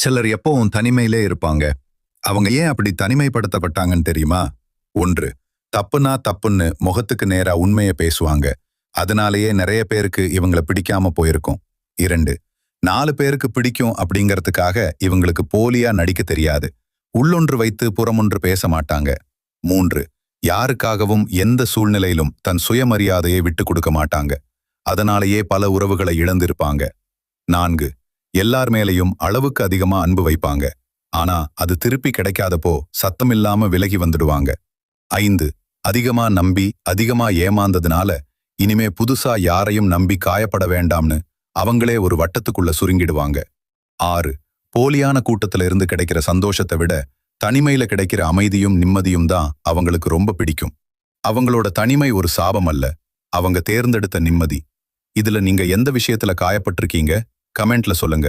சிலர் எப்பவும் தனிமையிலே இருப்பாங்க. அவங்க ஏன் அப்படி தனிமைப்படுத்தப்பட்டாங்கன்னு தெரியுமா? 1. தப்புனா தப்புன்னு முகத்துக்கு நேரா உண்மையை பேசுவாங்க. அதனாலேயே நிறைய பேருக்கு இவங்கள பிடிக்காம போயிருக்கும். 2. 4 பேருக்கு பிடிக்கும் அப்படிங்கறதுக்காக இவங்களுக்கு போலியா நடிக்க தெரியாது. உள்ளொன்று வைத்து புறமொன்று பேச மாட்டாங்க. 3. யாருக்காகவும் எந்த சூழ்நிலையிலும் தன் சுயமரியாதையை விட்டு கொடுக்க மாட்டாங்க. அதனாலேயே பல உறவுகளை இழந்திருப்பாங்க. 4. எல்லார் மேலையும் அளவுக்கு அதிகமா அன்பு வைப்பாங்க. ஆனா அது திருப்பி கிடைக்காதப்போ சத்தமில்லாம விலகி வந்துடுவாங்க. 5. அதிகமா நம்பி அதிகமா ஏமாந்ததுனால இனிமே புதுசா யாரையும் நம்பி காயப்பட வேண்டாம்னு அவங்களே ஒரு வட்டத்துக்குள்ள சுருங்கிடுவாங்க. 6. போலியான கூட்டத்துல இருந்து கிடைக்கிற சந்தோஷத்தை விட தனிமையில கிடைக்கிற அமைதியும் நிம்மதியும் தான் அவங்களுக்கு ரொம்ப பிடிக்கும். அவங்களோட தனிமை ஒரு சாபம் அல்ல, அவங்க தேர்ந்தெடுத்த நிம்மதி. இதுல நீங்க எந்த விஷயத்துல காயப்பட்டிருக்கீங்க? கமெண்ட்ல சொல்லுங்க.